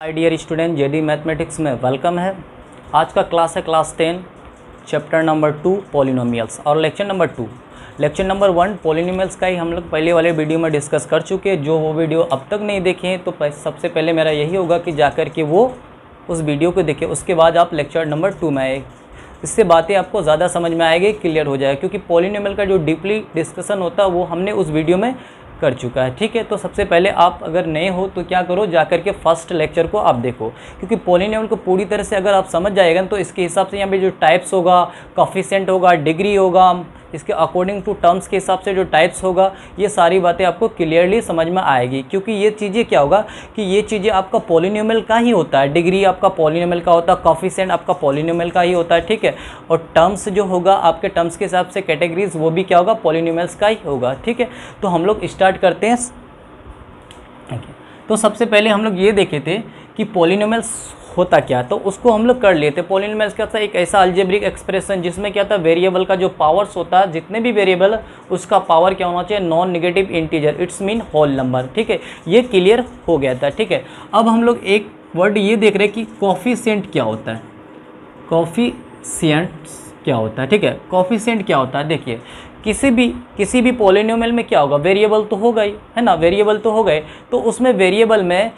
हाय dear student, JD mathematics में welcome है। आज का क्लास है क्लास 10 चैप्टर नंबर 2 पॉलिनोमियल्स और lecture number 2। Lecture number 1 polynomials का ही हम लोग पहले वाले वीडियो में डिस्कस कर चुके हैं। जो वो वीडियो अब तक नहीं देखे हैं तो सबसे पहले मेरा यही होगा कि जाकर के वो उस वीडियो को देखें, उसके बाद आप लेक्चर नंबर 2 में आए। इससे बातें आपको ज़्यादा समझ में आएगी, क्लियर हो जाएगा, क्योंकि पॉलिनोमियल का जो डीपली डिस्कशन होता है वो हमने उस वीडियो में कर चुका है। ठीक है, तो सबसे पहले आप अगर नए हो तो क्या करो, जाकर के फर्स्ट लेक्चर को आप देखो, क्योंकि पॉलिनोमियल को पूरी तरह से अगर आप समझ जाएगा तो इसके हिसाब से यहाँ पे जो टाइप्स होगा, कोफिशिएंट होगा, डिग्री होगा, इसके अकॉर्डिंग टू टर्म्स के हिसाब से जो टाइप्स होगा, ये सारी बातें आपको क्लियरली समझ में आएगी। क्योंकि ये चीज़ें क्या होगा कि ये चीज़ें आपका पॉलिनोमियल का ही होता है, डिग्री आपका पॉलिनोमियल का होता है, कोफिशिएंट आपका पॉलिनोमियल का ही होता है। ठीक है, और टर्म्स जो होगा आपके टर्म्स के हिसाब से कैटेगरीज, वो भी क्या होगा, पॉलिनोमियल्स का ही होगा। ठीक है, तो हम लोग स्टार्ट करते हैं। तो सबसे पहले हम लोग ये देखे थे कि पॉलिनोमियल्स होता क्या, तो उसको हम लोग कर लिए थे। पॉलिनोमियल्स क्या था, एक ऐसा अलजेब्रिक एक्सप्रेशन जिसमें क्या था, वेरिएबल का जो पावर्स होता है, जितने भी वेरिएबल उसका पावर क्या होना चाहिए, non negative integer, it's mean whole number. ठीक है, ये क्लियर हो गया था। ठीक है, अब हम लोग एक वर्ड ये देख रहे हैं कि कोफिशिएंट क्या होता है। कोफिशिएंट क्या होता है, ठीक है, कोफिशिएंट क्या होता है। देखिए, किसी भी पॉलिनोमियल में क्या होगा, वेरिएबल तो होगा ही, है ना, वेरिएबल तो हो गए, तो उसमें वेरिएबल में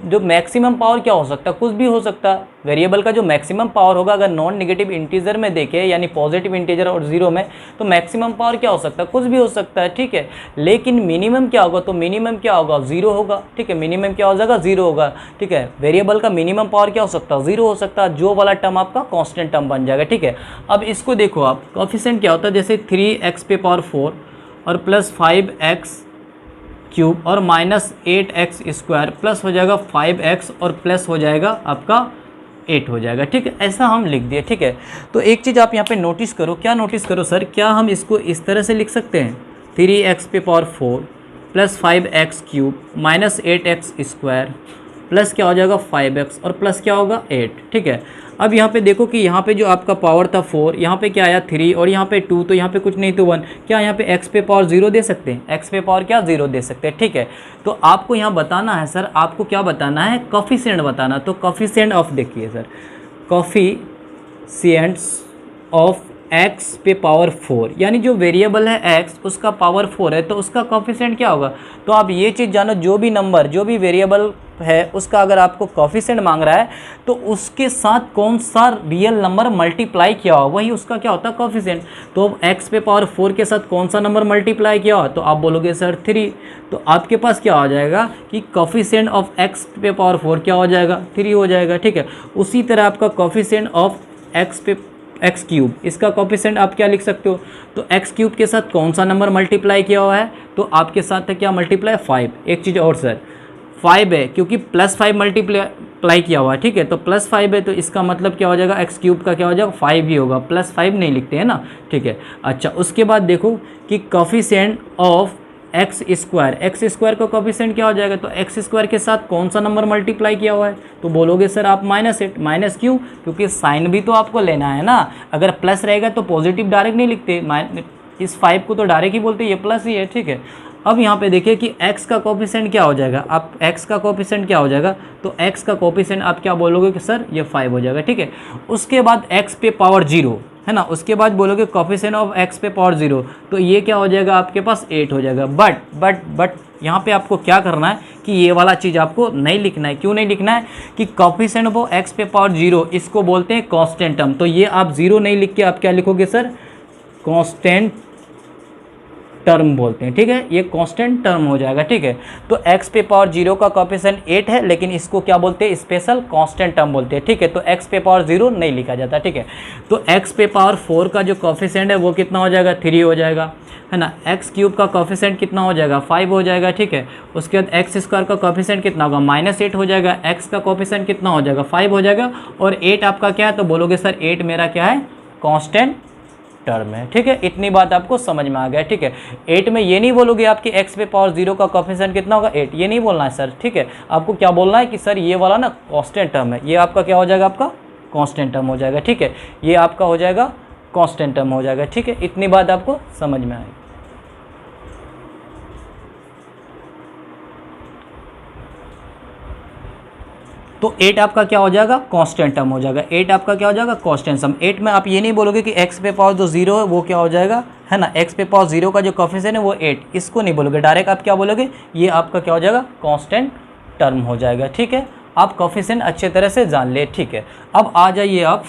जो मैक्सिमम पावर क्या हो सकता है, कुछ भी हो सकता है। वेरिएबल का जो मैक्सिमम पावर होगा, अगर नॉन नेगेटिव इंटीजर में देखें, यानी पॉजिटिव इंटीजर और जीरो में, तो मैक्सिमम पावर क्या हो सकता है, कुछ भी हो सकता है। ठीक है, लेकिन मिनिमम क्या होगा, तो मिनिमम क्या होगा, जीरो होगा। ठीक है, मिनिमम क्या हो जाएगा, जीरो होगा। ठीक है, वेरिएबल का मिनिमम पावर क्या हो सकता है, जीरो हो सकता है। जो वाला टर्म आपका कांस्टेंट टर्म बन जाएगा। ठीक है, अब इसको देखो आप, कोफिशिएंट क्या होता है, जैसे 3x पे पावर 4 और प्लस 5x क्यूब और माइनस 8x स्क्वायर प्लस हो जाएगा 5x और प्लस हो जाएगा आपका 8 हो जाएगा। ठीक है, ऐसा हम लिख दिए। ठीक है, तो एक चीज़ आप यहाँ पे नोटिस करो। क्या नोटिस करो सर, क्या हम इसको इस तरह से लिख सकते हैं, 3x पे power 4 plus 5x cube minus 8x square plus क्या हो जाएगा 5x और प्लस क्या होगा 8। ठीक है, अब यहाँ पे देखो कि यहाँ पे जो आपका पावर था 4, यहाँ पे क्या आया 3 और यहाँ पे 2, तो यहाँ पे कुछ नहीं तो 1। क्या यहाँ पे x पे पावर 0 दे सकते हैं, x पे पावर क्या 0 दे सकते हैं। ठीक है, तो आपको यहाँ बताना है सर, आपको क्या बताना है, कोफिशिएंट बताना। तो कोफिशिएंट ऑफ, देखिए सर, कोफिशिएंट्स ऑफ x पे पावर 4, यानी जो वेरिएबल है x, उसका पावर 4 है, तो उसका कोफिशिएंट क्या होगा। तो आप ये चीज़ जानो, जो भी नंबर, जो भी वेरिएबल है, उसका अगर आपको कोफिशिएंट मांग रहा है तो उसके साथ कौन सा रियल नंबर मल्टीप्लाई किया हो, वही उसका क्या होता है, कोफिशिएंट। तो x पे पावर 4 के साथ कौन सा नंबर मल्टीप्लाई किया हो, तो आप बोलोगे सर 3। तो आपके पास क्या हो जाएगा कि कोफिशिएंट ऑफ x पे पावर 4 क्या हो जाएगा, 3 हो जाएगा। ठीक है, उसी तरह आपका कोफिशिएंट ऑफ x पे एक्स क्यूब, इसका कोफिशिएंट आप क्या लिख सकते हो, तो एक्स क्यूब के साथ कौन सा नंबर मल्टीप्लाई किया हुआ है, तो आपके साथ है क्या मल्टीप्लाई, 5। एक चीज़ और सर, 5 है, क्योंकि प्लस 5 मल्टीप्लाई किया हुआ है। ठीक है, तो प्लस 5 है, तो इसका मतलब क्या हो जाएगा, एक्स क्यूब का क्या हो जाएगा, 5 ही होगा, प्लस 5 नहीं लिखते हैं ना। ठीक है, अच्छा, उसके बाद देखो कि कोफिशिएंट ऑफ एक्स स्क्वायर का कोफिशिएंट क्या हो जाएगा, तो एक्स स्क्वायर के साथ कौन सा नंबर मल्टीप्लाई किया हुआ है, तो बोलोगे सर आप -8। माइनस क्यों, क्योंकि साइन भी तो आपको लेना है ना। अगर प्लस रहेगा तो पॉजिटिव डायरेक्ट नहीं लिखते, इस 5 को तो डायरेक्ट ही बोलते, ये प्लस ही है। ठीक है, अब यहाँ पे देखिए कि x का कोफिशिएंट क्या हो जाएगा, आप x का कोफिशिएंट क्या हो जाएगा, तो x का कोफिशिएंट आप क्या बोलोगे कि सर ये 5 हो जाएगा। ठीक है, उसके बाद x पे पावर 0 है ना, उसके बाद बोलोगे कोफिशिएंट ऑफ x पे पावर 0, तो ये क्या हो जाएगा, आपके पास 8 हो जाएगा। बट यहाँ पे आपको क्या करना है कि ये वाला चीज़ आपको नहीं लिखना है। क्यों नहीं लिखना है, कि कोफिशिएंट ऑफ x पे पावर 0, इसको बोलते हैं कांस्टेंट टर्म। तो ये आप 0 नहीं लिख के आप क्या लिखोगे सर, कांस्टेंट टर्म बोलते हैं। ठीक है, ये कांस्टेंट टर्म हो जाएगा। ठीक है, तो x पे पावर 0 का कोफिशिएंट 8 है, लेकिन इसको क्या बोलते हैं, स्पेशल कांस्टेंट टर्म बोलते हैं। ठीक है, तो x पे पावर 0 नहीं लिखा जाता। ठीक है, तो x पे पावर 4 का जो कोफिशिएंट है वो कितना हो जाएगा, 3 हो जाएगा, है ना। एक्स क्यूब का कोफिशिएंट कितना हो जाएगा, 5 हो जाएगा। ठीक है, उसके बाद एक्स स्क्वायर का कोफिशिएंट कितना होगा, -8 हो जाएगा। एक्स का कोफिशिएंट कितना हो जाएगा, 5 हो जाएगा, और 8 आपका क्या है, तो बोलोगे सर 8 मेरा क्या है, कांस्टेंट टर्म है। ठीक है, इतनी बात आपको समझ में आ गया। ठीक है, 8 में ये नहीं बोलोगे आपके x पे पावर 0 का कोफिशिएंट कितना होगा, 8, ये नहीं बोलना है सर। ठीक है, आपको क्या बोलना है कि सर ये वाला ना कांस्टेंट टर्म है, ये आपका क्या हो जाएगा, आपका कांस्टेंट टर्म हो जाएगा। ठीक है, ये आपका हो जाएगा कांस्टेंट टर्म हो जाएगा। ठीक है, इतनी बात आपको समझ में आएगी। तो 8 आपका क्या हो जाएगा, कांस्टेंट टर्म हो जाएगा। 8 आपका क्या हो जाएगा, कांस्टेंट सम। 8 में आप ये नहीं बोलोगे कि x पे पावर जो 0 है वो क्या हो जाएगा, है ना, x पे पावर 0 का जो कोफिशिएंट है वो 8, इसको नहीं बोलोगे, डायरेक्ट आप क्या बोलोगे, ये आपका क्या हो जाएगा, कांस्टेंट टर्म हो जाएगा। ठीक है, आप कोफिशिएंट अच्छे तरह से जान ले। ठीक है, अब आ जाइए आप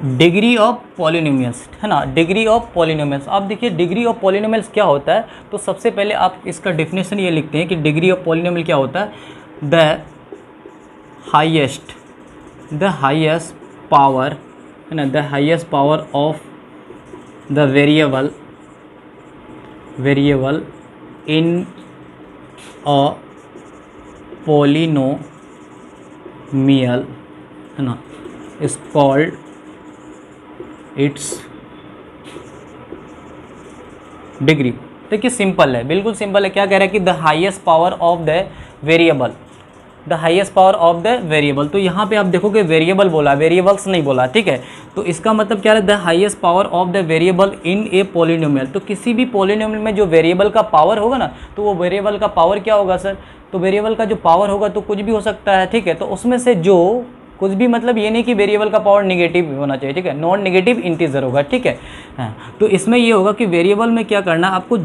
डिग्री ऑफ पॉलिनोमियल्स, है ना, डिग्री ऑफ पॉलिनोमियल्स। आप देखिए डिग्री ऑफ पॉलिनोमियल्स क्या होता है, तो सबसे पहले आप इसका डेफिनेशन ये लिखते हैं कि डिग्री ऑफ पॉलिनोमियल क्या होता है, द हाईएस्ट पावर, है ना, the highest power of the variable in a polynomial, है ना, इज कॉल्ड इट्स डिग्री। देखिए सिंपल है, बिल्कुल सिंपल है। क्या कह रहा है कि the highest power of the variable, the highest power of the variable. तो यहाँ पे आप देखोगे वेरिएबल बोला, वेरिएबल्स नहीं बोला। ठीक है, तो इसका मतलब क्या है, the highest power of the variable in a polynomial. तो किसी भी पॉलिनोमियल में जो वेरिएबल का पावर होगा ना, तो वो वेरिएबल का पावर क्या होगा सर, तो वेरिएबल का जो पावर होगा तो कुछ भी हो सकता है। ठीक है, तो उसमें से जो कुछ भी मतलब ये नहीं कि वेरिएबल का पावर नेगेटिव होना चाहिए। ठीक है, नॉन नेगेटिव इंटीजर होगा। ठीक है, हाँ, तो इसमें ये होगा कि वेरिएबल में क्या करना, आपको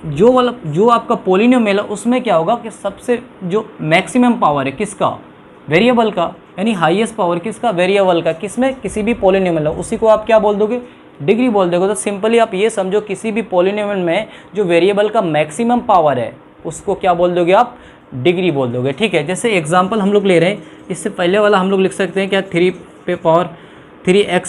जो आपका पॉलिनोमियल है उसमें क्या होगा कि सबसे जो मैक्सिमम पावर है किसका, वेरिएबल का, यानी हाईएस्ट पावर किसका, वेरिएबल का, किसमें, किसी भी पॉलिनोमियल है, उसी को आप क्या बोल दोगे, डिग्री बोल दोगे। तो सिंपली आप ये समझो किसी भी पॉलिनोमियल में जो वेरिएबल का मैक्सिमम पावर है उसको क्या बोल दोगे आप, डिग्री बोल दोगे। ठीक है, जैसे एग्जांपल हम लोग ले रहे हैं, इससे पहले वाला हम लोग लिख सकते हैं क्या, 3x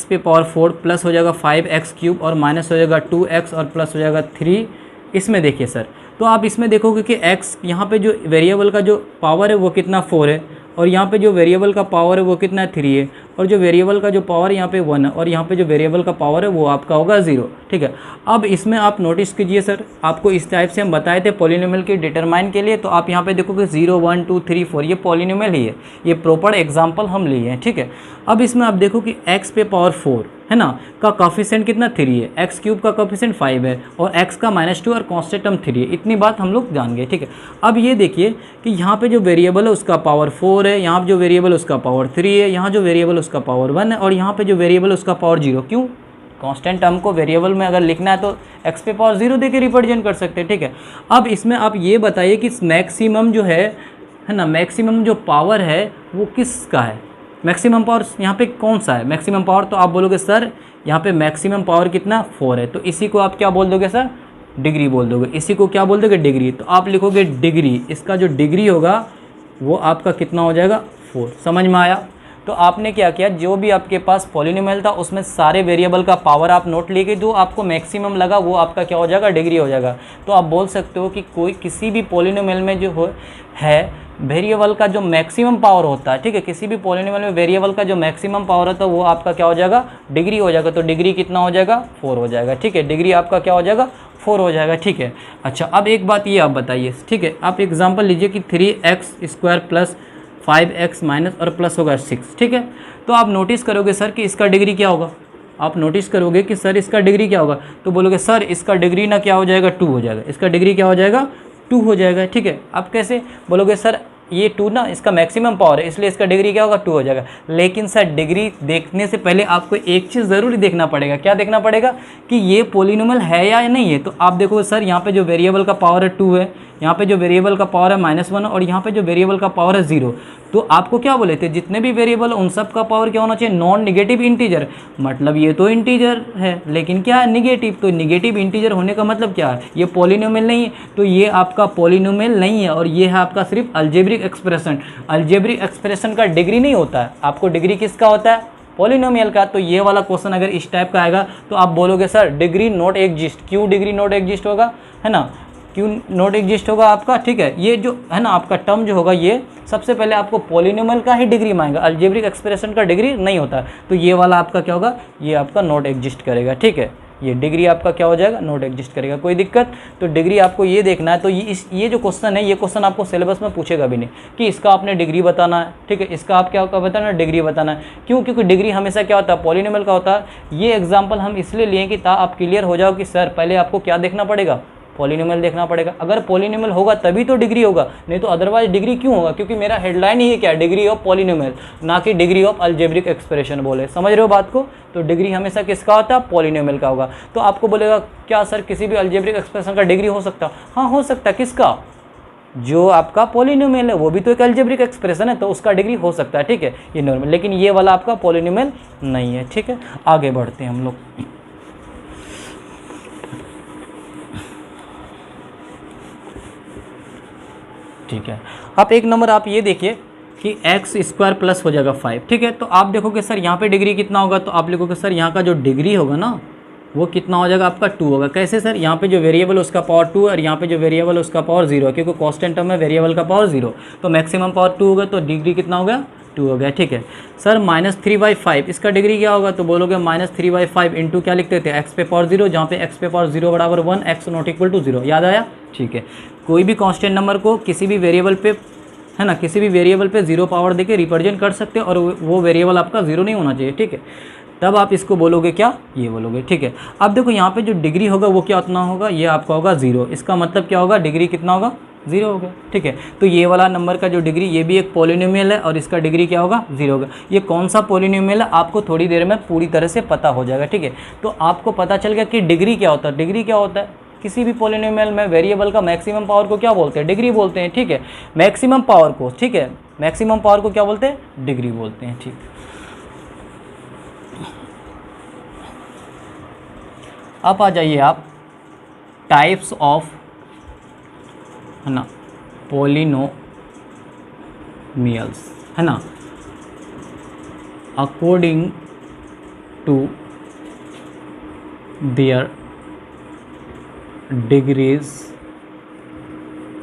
पे पावर 4 प्लस हो जाएगा 5x क्यूब और माइनस हो जाएगा 2x और प्लस हो जाएगा 3। इसमें देखिए सर, तो आप इसमें देखोगे कि x यहाँ पे जो वेरिएबल का जो पावर है वो कितना 4 है, और यहाँ पे जो वेरिएबल का पावर है वो कितना 3 है, और जो वेरिएबल का जो पावर है यहाँ पे 1 है, और यहाँ पे जो वेरिएबल का पावर है वो आपका होगा 0। ठीक है, अब इसमें आप नोटिस कीजिए सर, आपको इस टाइप से हम बताए थे पॉलिनोमियल के डिटरमाइन के लिए, तो आप यहाँ पे देखोगे 0 1 2 3 4 ये पॉलिनोमियल ही है, ये प्रॉपर एग्जाम्पल हम लिए हैं। ठीक है, अब इसमें आप देखो कि x पे पावर 4 है ना का कोफिशिएंट कितना 3 है, x क्यूब का कोफिशिएंट 5 है, और x का -2 और कांस्टेंट टर्म 3 है। इतनी बात हम लोग जान गए। ठीक है, अब ये देखिए कि यहाँ पे जो वेरिएबल है उसका पावर 4 है, यहाँ पे जो वेरिएबल उसका पावर 3 है, यहाँ जो वेरिएबल उसका पावर 1 है, और यहाँ पे जो वेरिएबल उसका पावर 0। क्यों, कांस्टेंट टर्म को वेरिएबल में अगर लिखना है तो x पे पावर 0 देके रिप्रेजेंट कर सकते हैं। ठीक है, अब इसमें आप ये बताइए कि मैक्सिमम जो है ना, मैक्सिमम जो पावर है वो किसका है, मैक्सिमम पावर यहाँ पे कौन सा है मैक्सिमम पावर, तो आप बोलोगे सर यहाँ पे मैक्सिमम पावर कितना 4 है, तो इसी को आप क्या बोल दोगे सर, डिग्री बोल दोगे। इसी को क्या बोल दोगे, डिग्री। तो आप लिखोगे डिग्री, इसका जो डिग्री होगा वो आपका कितना हो जाएगा 4। समझ में आया। तो आपने क्या किया, जो भी आपके पास पॉलिनोमियल था उसमें सारे वेरिएबल का पावर आप नोट लिए, जो आपको मैक्सिमम लगा वो आपका क्या हो जाएगा, डिग्री हो जाएगा। तो आप बोल सकते हो कि कोई किसी भी पॉलिनोमियल में जो है वेरिएबल का जो मैक्सिमम पावर होता है, ठीक है, किसी भी पॉलिनोमियल में वेरिएबल का जो मैक्सिमम पावर होता है वो आपका क्या हो जाएगा, डिग्री हो जाएगा। तो डिग्री कितना हो जाएगा, 4 हो जाएगा। ठीक है, डिग्री आपका क्या हो जाएगा, 4 हो जाएगा। ठीक है, अच्छा अब एक बात ये आप बताइए, ठीक है, आप एग्जांपल लीजिए कि 3x² प्लस 5x माइनस और प्लस होगा 6। ठीक है, तो आप नोटिस करोगे सर कि इसका डिग्री क्या होगा, आप नोटिस करोगे कि सर इसका डिग्री क्या होगा, तो बोलोगे सर इसका डिग्री ना क्या हो जाएगा, 2 हो जाएगा। इसका डिग्री क्या हो जाएगा, 2 हो जाएगा। ठीक है, आप कैसे बोलोगे, सर ये 2 ना इसका मैक्सिमम पावर है इसलिए इसका डिग्री क्या होगा, 2 हो जाएगा। लेकिन सर डिग्री देखने से पहले आपको एक चीज़ ज़रूरी देखना पड़ेगा। क्या देखना पड़ेगा कि ये पॉलिनोमियल है या नहीं है। तो आप देखो सर यहाँ पे जो वेरिएबल का पावर है 2 है, यहाँ पे जो वेरिएबल का पावर है -1 और यहाँ पे जो वेरिएबल का पावर है 0। तो आपको क्या बोले थे, जितने भी वेरिएबल उन सब का पावर क्या होना चाहिए, नॉन निगेटिव इंटीजर। मतलब ये तो इंटीजर है लेकिन क्या है, निगेटिव। तो निगेटिव इंटीजर होने का मतलब क्या है, ये पॉलिनोमियल नहीं है, तो ये आपका पॉलिनोमियल नहीं है और ये है आपका सिर्फ अलजेब्रिक एक्सप्रेशन। अलजेब्रिक एक्सप्रेशन का डिग्री नहीं होता है, आपको डिग्री किसका होता है, पॉलिनोमियल का। तो ये वाला क्वेश्चन अगर इस टाइप का आएगा तो आप बोलोगे सर डिग्री नॉट एग्जिस्ट। क्यों डिग्री नॉट एग्जिस्ट होगा, है ना, क्यों नॉट एग्जिस्ट होगा आपका। ठीक है, ये जो है ना आपका टर्म जो होगा ये सबसे पहले आपको पॉलिनोमियल का ही डिग्री मांगेगा, अलजेब्रिक एक्सप्रेशन का डिग्री नहीं होता। तो ये वाला आपका क्या होगा, ये आपका नॉट एग्जिस्ट करेगा। ठीक है, ये डिग्री आपका क्या हो जाएगा, नॉट एग्जिस्ट करेगा। कोई दिक्कत? तो डिग्री आपको ये देखना है। तो ये जो क्वेश्चन है, ये क्वेश्चन आपको सिलेबस में पूछेगा भी नहीं कि इसका आपने डिग्री बताना है, ठीक है, इसका आप क्या बताना है, डिग्री बताना है। क्यों? क्योंकि डिग्री हमेशा क्या होता है, पॉलिनोमियल का होता है। ये एग्जाम्पल हम इसलिए लिए कि आप क्लियर हो जाओ कि सर पहले आपको क्या देखना पड़ेगा, पॉलिनोमियल देखना पड़ेगा। अगर पॉलिनोमियल होगा तभी तो डिग्री होगा, नहीं तो अदरवाइज डिग्री क्यों होगा? क्योंकि मेरा हेडलाइन ही है क्या, डिग्री ऑफ पॉलिनोमियल, ना कि डिग्री ऑफ अलजेब्रिक एक्सप्रेशन बोले। समझ रहे हो बात को? तो डिग्री हमेशा किसका होता है, पॉलिनोमियल का होगा। तो आपको बोलेगा क्या सर किसी भी अलजेब्रिक एक्सप्रेशन का डिग्री हो सकता? हाँ हो सकता है। किसका? जो आपका पॉलिनोमियल है वो भी तो एक अलजेब्रिक एक्सप्रेशन है, तो उसका डिग्री हो सकता है, ठीक है, ये नॉर्मल। लेकिन ये वाला आपका पॉलिनोमियल नहीं है, ठीक है। आगे बढ़ते हैं हम लोग। ठीक है, आप एक नंबर आप ये देखिए कि एक्स स्क्वायर प्लस हो जाएगा 5, ठीक है। तो आप देखोगे सर यहाँ पे डिग्री कितना होगा, तो आप लिखोगे सर यहाँ का जो डिग्री होगा ना वो कितना हो जाएगा आपका 2 होगा। कैसे सर? यहाँ पे जो वेरिएबल है उसका पावर 2 और यहाँ पे जो वेरिएबल है उसका पावर 0 है, क्योंकि कांस्टेंट टर्म है वेरिएबल का पावर 0, तो मैक्सिमम पावर 2 होगा, तो डिग्री कितना हो गया, 2 हो गया, ठीक है। सर -3/5 इसका डिग्री क्या होगा, तो बोलोगे -3/5 इंटू क्या लिखते थे, एक्स पे पावर 0, जहाँ पे एक्स पे पावर 0 बराबर 1, एक्स नॉट इक्वल टू 0। याद आया? ठीक है। कोई भी कांस्टेंट नंबर को किसी भी वेरिएबल पे, है ना, किसी भी वेरिएबल पे 0 पावर देके रिप्रेजेंट कर सकते हो, और वो वेरिएबल आपका 0 नहीं होना चाहिए, ठीक है। तब आप इसको बोलोगे क्या, ये बोलोगे, ठीक है। अब देखो यहाँ पे जो डिग्री होगा वो क्या उतना होगा, ये आपका होगा 0। इसका मतलब क्या होगा, डिग्री कितना होगा, 0 होगा, ठीक है। तो ये वाला नंबर का जो डिग्री, ये भी एक पॉलिनोमियल है और इसका डिग्री क्या होगा, 0 होगा। ये कौन सा पॉलिनोमियल है आपको थोड़ी देर में पूरी तरह से पता हो जाएगा, ठीक है। तो आपको पता चल गया कि डिग्री क्या होता है। डिग्री क्या होता है, किसी भी पॉलिनोमियल में वेरिएबल का मैक्सिमम पावर को क्या बोलते हैं, डिग्री बोलते हैं, ठीक है। मैक्सिमम पावर को, ठीक है, मैक्सिमम पावर को क्या बोलते हैं, डिग्री बोलते हैं, ठीक। अब आ जाइए आप टाइप्स ऑफ, है ना, पॉलिनोमियल्स, है ना, according to their degrees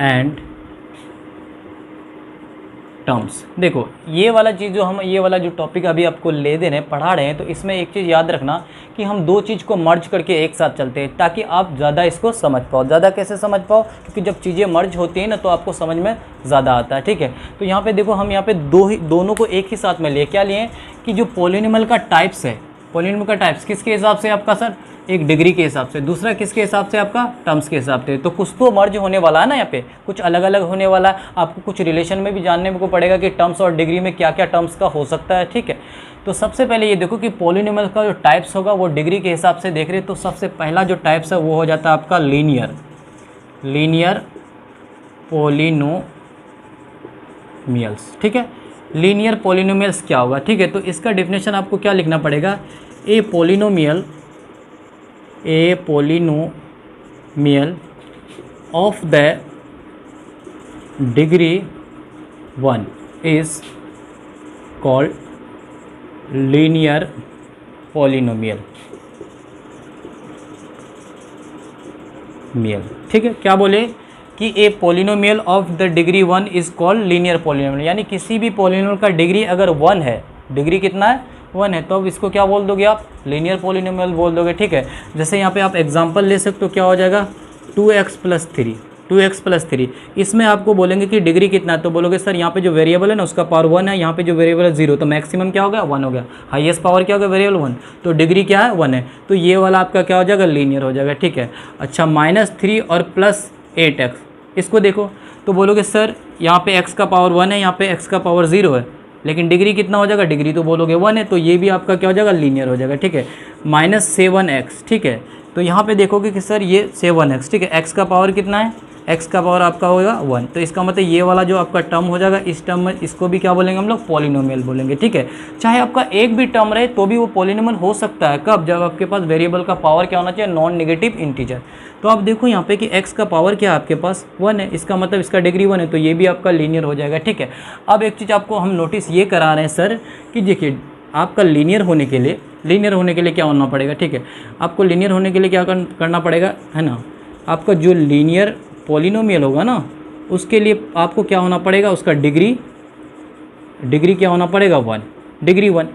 and terms. देखो ये वाला चीज़ जो हम, ये वाला जो टॉपिक अभी आपको ले दे रहे हैं, पढ़ा रहे हैं, तो इसमें एक चीज़ याद रखना कि हम दो चीज़ को मर्ज करके एक साथ चलते हैं, ताकि आप ज़्यादा इसको समझ पाओ। ज़्यादा कैसे समझ पाओ, क्योंकि जब चीज़ें मर्ज होती हैं ना तो आपको समझ में ज़्यादा आता है, ठीक है। तो यहाँ पे देखो हम यहाँ पे दोनों को एक ही साथ में लिए, क्या लिए कि जो पॉलिनोमियल का टाइप्स है, पॉलिनोमियल का टाइप्स किसके हिसाब से आपका सर, एक डिग्री के हिसाब से, दूसरा किसके हिसाब से आपका, टर्म्स के हिसाब से। तो कुछ तो मर्ज होने वाला है ना, यहाँ पे कुछ अलग अलग होने वाला है। आपको कुछ रिलेशन में भी जानने को पड़ेगा कि टर्म्स और डिग्री में क्या क्या टर्म्स का हो सकता है, ठीक है। तो सबसे पहले ये देखो कि पॉलिनोमियल का जो टाइप्स होगा वो डिग्री के हिसाब से देख रहे, तो सबसे पहला जो टाइप्स है वो हो जाता है आपका लीनियर पॉलिनोमियल्स, ठीक है। लीनियर पॉलिनोमियल्स क्या होगा, ठीक है। तो इसका डेफिनेशन आपको क्या लिखना पड़ेगा, a polynomial of the degree 1 is called linear polynomial, ठीक है। क्या बोले कि a polynomial of the degree 1 is called linear polynomial, यानी किसी भी पॉलिनोमियल का डिग्री अगर 1 है, डिग्री कितना है, 1 है, तो अब इसको क्या बोल दोगे आप, लीनियर पॉलिनोमियल बोल दोगे, ठीक है। जैसे यहाँ पे आप एग्जांपल ले सकते हो, क्या हो जाएगा 2x + 3, इसमें आपको बोलेंगे कि डिग्री कितना है, तो बोलोगे सर यहाँ पे जो वेरिएबल है ना उसका पावर 1 है, यहाँ पे जो वेरिएबल है 0, तो मैक्सिमम क्या हो गया, 1 हो गया, हाईएस्ट पावर क्या हो गया, वेरिएबल 1, तो डिग्री क्या है, 1 है, तो ये वाला आपका क्या हो जाएगा, लीनियर हो जाएगा, ठीक है। अच्छा -3 और +8x, इसको देखो तो बोलोगे सर यहाँ पे x का पावर 1 है, यहाँ पे x का पावर 0 है, लेकिन डिग्री कितना हो जाएगा, डिग्री तो बोलोगे 1 है, तो ये भी आपका क्या हो जाएगा, लीनियर हो जाएगा, ठीक है। -7x, ठीक है। तो यहाँ पे देखोगे कि सर ये 7x, ठीक है, x का पावर कितना है, x का पावर आपका होगा 1, तो इसका मतलब ये वाला जो आपका टर्म हो जाएगा, इस टर्म में इसको भी क्या बोलेंगे हम लोग, पॉलिनोमियल बोलेंगे, ठीक है। चाहे आपका एक भी टर्म रहे तो भी वो पॉलिनोमियल हो सकता है, कब, जब आपके पास वेरिएबल का पावर क्या होना चाहिए, नॉन नेगेटिव इंटीजर। तो आप देखो यहाँ पे कि x का पावर क्या है आपके पास, 1 है, इसका मतलब इसका डिग्री 1 है, तो ये भी आपका लीनियर हो जाएगा, ठीक है। अब एक चीज़ आपको हम नोटिस ये करा रहे हैं सर कि देखिए आपका लीनियर होने के लिए क्या होना पड़ेगा, ठीक है। आपको लीनियर होने के लिए क्या करना पड़ेगा, है ना, आपका जो लीनियर पॉलिनोमियल होगा ना उसके लिए आपको क्या होना पड़ेगा, उसका डिग्री क्या होना पड़ेगा, 1, डिग्री 1।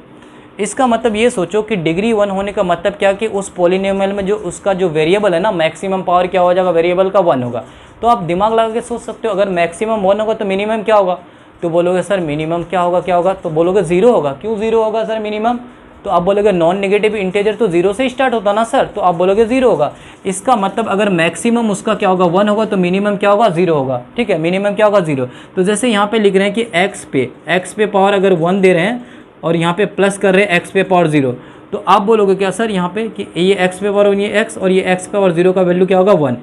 इसका मतलब ये सोचो कि डिग्री 1 होने का मतलब क्या कि उस पॉलिनोमियल में जो उसका जो वेरिएबल है ना, मैक्सिमम पावर क्या हो जाएगा, वेरिएबल का 1 होगा। तो आप दिमाग लगा के सोच सकते हो, अगर मैक्सिमम 1 होगा तो मिनिमम क्या होगा। तो बोलोगे सर मिनिमम क्या होगा, तो बोलोगे 0 होगा। क्यों 0 होगा सर मिनिमम, तो आप बोलोगे नॉन नेगेटिव इंटीजर तो 0 से स्टार्ट होता ना सर, तो आप बोलोगे 0 होगा। इसका मतलब अगर मैक्सिमम उसका क्या होगा 1 होगा तो मिनिमम क्या होगा 0 होगा, ठीक है, मिनिमम क्या होगा 0। तो जैसे यहाँ पे लिख रहे हैं कि x पे पावर अगर 1 दे रहे हैं और यहाँ पे प्लस कर रहे हैं x पे पावर 0, तो आप बोलोगे क्या सर यहाँ पे कि ये x पे पावर ये x और ये x पे पावर 0 का वैल्यू क्या होगा 1।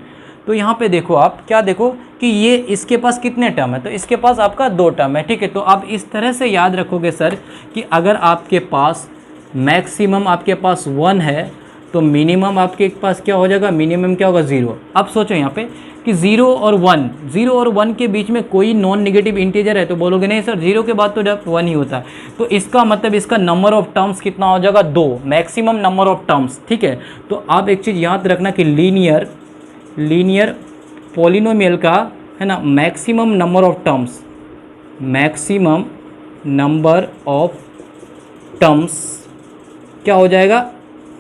तो यहाँ पे देखो आप क्या देखो कि ये इसके पास कितने टर्म है, तो इसके पास आपका 2 टर्म है, ठीक है। तो आप इस तरह से याद रखोगे सर कि अगर आपके पास मैक्सिमम आपके पास 1 है तो मिनिमम आपके पास क्या हो जाएगा, मिनिमम क्या होगा 0। अब सोचो यहाँ पे कि 0 और 1 के बीच में कोई नॉन नेगेटिव इंटीजर है, तो बोलोगे नहीं सर 0 के बाद तो जब 1 ही होता है। तो इसका मतलब इसका नंबर ऑफ टर्म्स कितना हो जाएगा 2, मैक्सिमम नंबर ऑफ टर्म्स, ठीक है। तो आप एक चीज़ याद रखना कि लीनियर पॉलिनोमियल का है ना मैक्सिमम नंबर ऑफ टर्म्स क्या हो जाएगा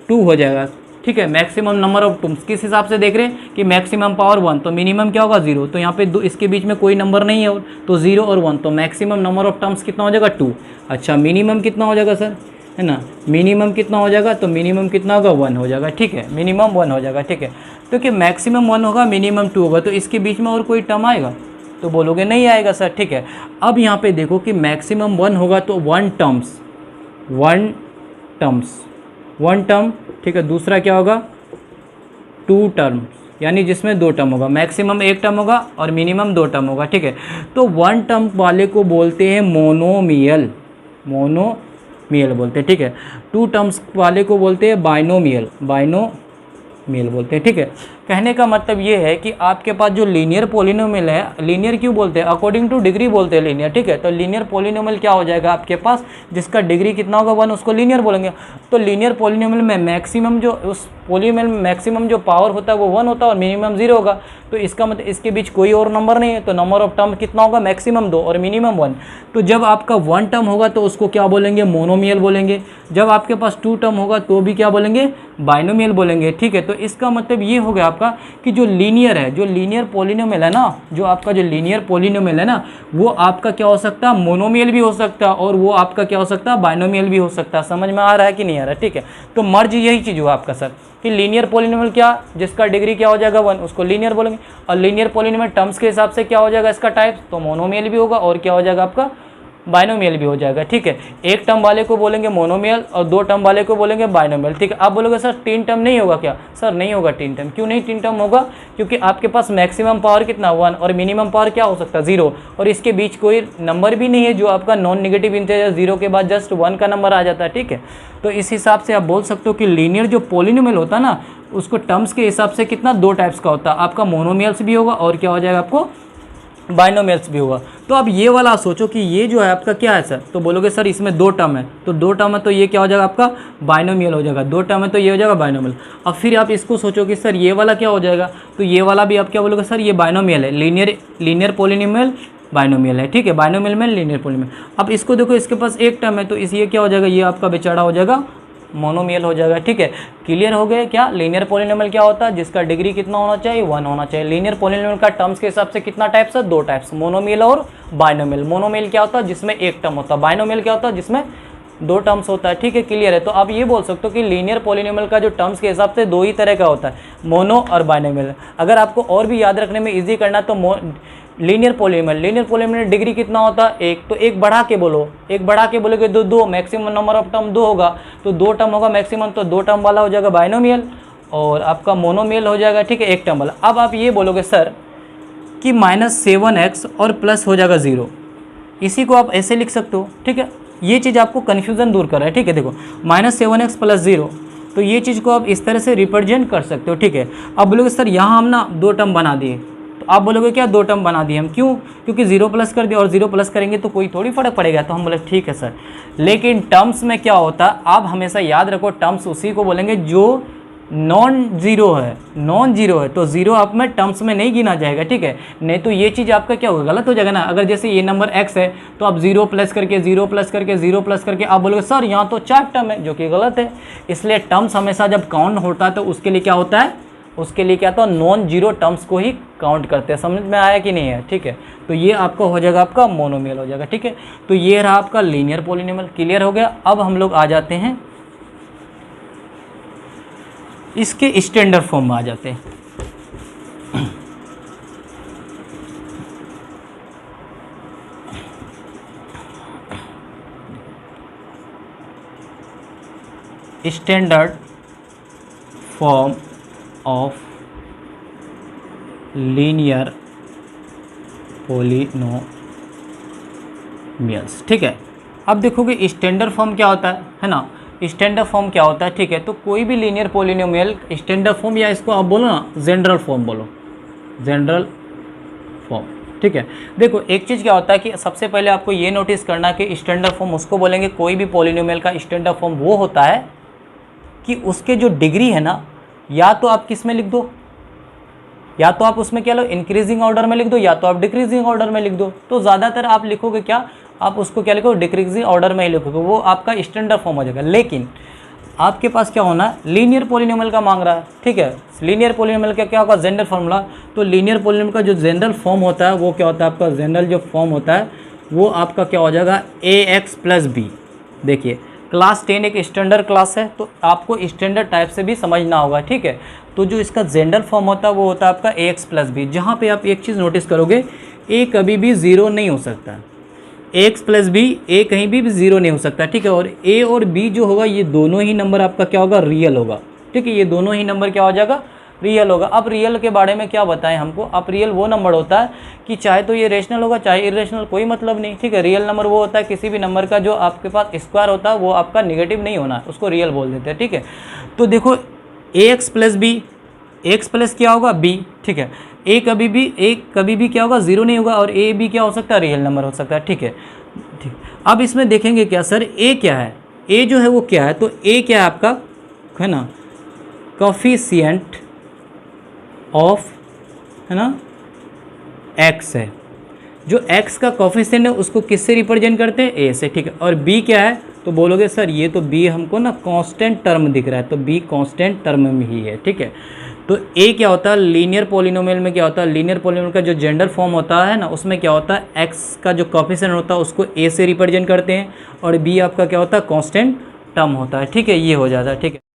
2 हो जाएगा, ठीक है। मैक्सिमम नंबर ऑफ टर्म्स किस हिसाब से देख रहे हैं कि मैक्सिमम पावर 1 तो मिनिमम क्या होगा 0, तो यहाँ पे इसके बीच में कोई नंबर नहीं है और तो 0 और 1 तो मैक्सिमम नंबर ऑफ टर्म्स कितना हो जाएगा 2। अच्छा मिनिमम कितना हो जाएगा सर, है ना, मिनिमम कितना हो जाएगा, तो मिनिमम कितना होगा 1 हो जाएगा, ठीक है, मिनिमम 1 हो जाएगा, ठीक है। तो कि मैक्सिमम 1 होगा मिनिमम 2 होगा, तो इसके बीच में और कोई टर्म आएगा, तो बोलोगे नहीं आएगा सर, ठीक है। अब यहाँ पे देखो कि मैक्सिमम 1 होगा तो 1 टर्म, ठीक है। दूसरा क्या होगा 2 टर्म्स, यानी जिसमें 2 टर्म होगा, मैक्सिमम 1 टर्म होगा और मिनिमम 2 टर्म होगा, ठीक है। तो 1 टर्म वाले को बोलते हैं मोनोमियल बोलते हैं, ठीक है। 2 टर्म्स वाले को बोलते हैं बाइनोमियल बोलते हैं, ठीक है। कहने का मतलब ये है कि आपके पास जो लीनियर पॉलिनोमियल है, लीनियर क्यों बोलते हैं, अकॉर्डिंग टू डिग्री बोलते हैं लीनियर, ठीक है। तो लीनियर पॉलिनोमियल क्या हो जाएगा आपके पास, जिसका डिग्री कितना होगा 1 उसको लीनियर बोलेंगे। तो लीनियर पॉलिनोमियल में मैक्सिमम जो उस पॉलिनोमियल में मैक्सिमम जो पावर होता है वो 1 होता है और मिनिमम 0 होगा। तो इसका मतलब इसके बीच कोई और नंबर नहीं है, तो नंबर ऑफ टर्म कितना होगा मैक्सिमम 2 और मिनिमम 1। तो जब आपका 1 टर्म होगा तो उसको क्या बोलेंगे, मोनोमियल बोलेंगे। जब आपके पास 2 टर्म होगा तो भी क्या बोलेंगे, बाइनोमियल बोलेंगे, ठीक है। तो इसका मतलब ये हो गया आपका कि जो लीनियर पॉलिनोमियल है ना, जो आपका जो लीनियर पॉलिनोमियल है ना, वो आपका क्या हो सकता है, मोनोमियल भी हो सकता है और वो आपका क्या हो सकता है, बाइनोमियल भी हो सकता है। समझ में आ रहा है कि नहीं आ रहा है, ठीक है। तो मर्ज यही चीज़ हुआ आपका सर कि लीनियर पॉलिनोमियल क्या, जिसका डिग्री क्या हो जाएगा 1 उसको लीनियर बोलेंगे, और लीनियर पॉलिनोमियल टर्म्स के हिसाब से क्या हो जाएगा इसका टाइप, तो मोनोमियल भी होगा और क्या हो जाएगा आपका बाइनोमियल भी हो जाएगा, ठीक है। 1 टर्म वाले को बोलेंगे मोनोमियल और 2 टर्म वाले को बोलेंगे बाइनोमियल, ठीक है। आप बोलोगे सर 3 टर्म नहीं होगा क्या, सर नहीं होगा 3 टर्म। क्यों नहीं 3 टर्म होगा, क्योंकि आपके पास मैक्सिमम पावर कितना 1 और मिनिमम पावर क्या हो सकता है 0, और इसके बीच कोई नंबर भी नहीं है जो आपका नॉन नेगेटिव इंटीजर 0 के बाद जस्ट 1 का नंबर आ जाता है, ठीक है। तो इस हिसाब से आप बोल सकते हो कि लीनियर जो पॉलिनोमियल होता है ना, उसको टर्म्स के हिसाब से कितना 2 टाइप्स का होता है, आपका मोनोमियल्स भी होगा और क्या हो जाएगा आपको बाइनोमियल्स भी होगा। तो अब ये वाला सोचो कि ये जो है आपका क्या है सर, तो बोलोगे सर इसमें 2 टर्म है, तो 2 टर्म है तो ये क्या हो जाएगा आपका बाइनोमियल हो जाएगा, 2 टर्म है तो ये हो जाएगा बाइनोमियल। अब फिर आप इसको सोचो कि सर ये वाला क्या हो जाएगा, तो ये वाला भी आप क्या बोलोगे सर ये बाइनोमियल है, लीनियर पॉलिनोमियल बाइनोमियल है, ठीक है, बाइनोमियल में लीनियर पॉलिनोमियल। अब इसको देखो इसके पास 1 टर्म है तो इस ये क्या हो जाएगा, ये आपका बेचारा हो जाएगा मोनोमियल हो जाएगा, ठीक है। क्लियर हो गया क्या, लीनियर पॉलिनोमियल क्या होता है, जिसका डिग्री कितना होना चाहिए 1 होना चाहिए। लीनियर पॉलिनोमियल का टर्म्स के हिसाब से कितना टाइप्स है, 2 टाइप्स, मोनोमियल और बाइनोमियल। मोनोमियल क्या होता है जिसमें 1 टर्म होता है, बाइनोमियल क्या होता है जिसमें 2 टर्म्स होता है, ठीक है। क्लियर है। तो आप ये बोल सकते हो कि लीनियर पॉलिनोमियल का जो टर्म्स के हिसाब से 2 ही तरह का होता है, मोनो और बाइनोमियल। अगर आपको और भी याद रखने में ईजी करना तो लीनियर पॉलिनोमियल डिग्री कितना होता है 1, तो 1 बढ़ा के बोलोगे 2, मैक्सिमम नंबर ऑफ टर्म 2 होगा, तो 2 टर्म होगा मैक्सिमम, तो 2 टर्म वाला हो जाएगा बाइनोमियल और आपका मोनोमियल हो जाएगा, ठीक है, 1 टर्म वाला। अब आप ये बोलोगे सर कि -7x और प्लस हो जाएगा 0, इसी को आप ऐसे लिख सकते हो, ठीक है। ये चीज़ आपको कन्फ्यूज़न दूर कर रहा है, ठीक है। देखो -7x + 0, तो ये चीज़ को आप इस तरह से रिप्रेजेंट कर सकते हो, ठीक है। अब बोलोगे सर यहाँ हम ना 2 टर्म बना दिए, तो आप बोलोगे क्या 2 टर्म बना दिए हम, क्यों, क्योंकि 0 प्लस कर दिया और 0 प्लस करेंगे तो कोई थोड़ी फर्क पड़ेगा। तो हम बोले ठीक है सर, लेकिन टर्म्स में क्या होता है, आप हमेशा याद रखो टर्म्स उसी को बोलेंगे जो नॉन जीरो है तो जीरो आप में टर्म्स में नहीं गिना जाएगा, ठीक है। नहीं तो ये चीज़ आपका क्या होगा, गलत हो जाएगा ना। अगर जैसे ये नंबर x है तो आप जीरो प्लस करके आप बोलोगे सर यहाँ तो 4 टर्म है, जो कि गलत है। इसलिए टर्म्स हमेशा जब काउंट होता है तो उसके लिए क्या होता है, उसके लिए क्या होता है, नॉन जीरो टर्म्स को ही काउंट करते हैं। समझ में आया कि नहीं है, ठीक है। तो ये आपका हो जाएगा, आपका मोनोमियल हो जाएगा, ठीक है। तो ये रहा आपका लीनियर पॉलिनोमियल, क्लियर हो गया। अब हम लोग आ जाते हैं इसके स्टैंडर्ड फॉर्म में आ जाते हैं। Standard form of linear polynomials, ठीक है। अब देखोगे स्टैंडर्ड फॉर्म क्या होता है ना, स्टैंडर्ड फॉर्म क्या होता है, ठीक है। तो कोई भी लीनियर पॉलिनोमियल स्टैंडर्ड फॉर्म, या इसको आप बोलो ना जनरल फॉर्म बोलो, जनरल फॉर्म, ठीक है। देखो एक चीज़ क्या होता है कि सबसे पहले आपको ये नोटिस करना कि स्टैंडर्ड फॉर्म उसको बोलेंगे, कोई भी पॉलिनोमियल का स्टैंडर्ड फॉर्म वो होता है कि उसके जो डिग्री है ना, या तो आप किस में लिख दो, या तो आप उसमें क्या लो इंक्रीजिंग ऑर्डर में लिख दो, या तो आप डिक्रीजिंग ऑर्डर में लिख दो। तो ज़्यादातर आप लिखोगे क्या, आप उसको क्या लिखो, डिक्रीजिंग ऑर्डर में ही लिखोगे, वो आपका स्टैंडर्ड फॉर्म हो जाएगा। लेकिन आपके पास क्या होना है, लीनियर पॉलिनोमियल का मांग रहा है, ठीक है। लीनियर पॉलिनोमियल का क्या होगा, जनरल फॉर्मूला। तो लीनियर पॉलिनोमियल का जो जनरल फॉर्म होता है वो क्या होता है, आपका जनरल जो फॉर्म होता है वो आपका क्या हो जाएगा, ax प्लस बी। देखिए क्लास 10 एक स्टैंडर्ड क्लास है, तो आपको स्टैंडर्ड टाइप से भी समझना होगा, ठीक है। तो जो इसका जनरल फॉर्म होता है वो होता है आपका ax प्लस बी, जहाँ पे आप एक चीज़ नोटिस करोगे, a कभी भी ज़ीरो नहीं हो सकता, ax प्लस बी, a कहीं भी ज़ीरो नहीं हो सकता, ठीक है। और a और b जो होगा ये दोनों ही नंबर आपका क्या होगा, रियल होगा, ठीक है। ये दोनों ही नंबर क्या हो जाएगा, रियल होगा। अब रियल के बारे में क्या बताएं हमको, अब रियल वो नंबर होता है कि चाहे तो ये रेशनल होगा चाहे इरेशनल, कोई मतलब नहीं, ठीक है। रियल नंबर वो होता है किसी भी नंबर का जो आपके पास स्क्वायर होता है वो आपका निगेटिव नहीं होना, उसको रियल बोल देते हैं, ठीक है। तो देखो ax plus b, x plus क्या होगा b, ठीक है। a कभी भी क्या होगा, ज़ीरो नहीं होगा, और a b क्या हो सकता है, रियल नंबर हो सकता है, ठीक है। ठीक, अब इसमें देखेंगे क्या सर, a क्या है, a जो है वो क्या है, तो a क्या है आपका, है ना, कोफिशिएंट ऑफ, है ना, x है। जो x का कोफिशिएंट है उसको किससे रिप्रेजेंट करते हैं, a से, ठीक है। और b क्या है, तो बोलोगे सर ये तो b हमको ना कांस्टेंट टर्म दिख रहा है, तो b कांस्टेंट टर्म में ही है, ठीक है। तो a क्या होता है, लीनियर पॉलिनोमियल में क्या होता है, लीनियर पॉलिनोमियल का जो जनरल फॉर्म होता है ना, उसमें क्या होता है, x का जो कोफिशिएंट होता है उसको a से रिप्रेजेंट करते हैं, और b आपका क्या होता है, कांस्टेंट टर्म होता है, ठीक है। ये हो जाता है, ठीक है।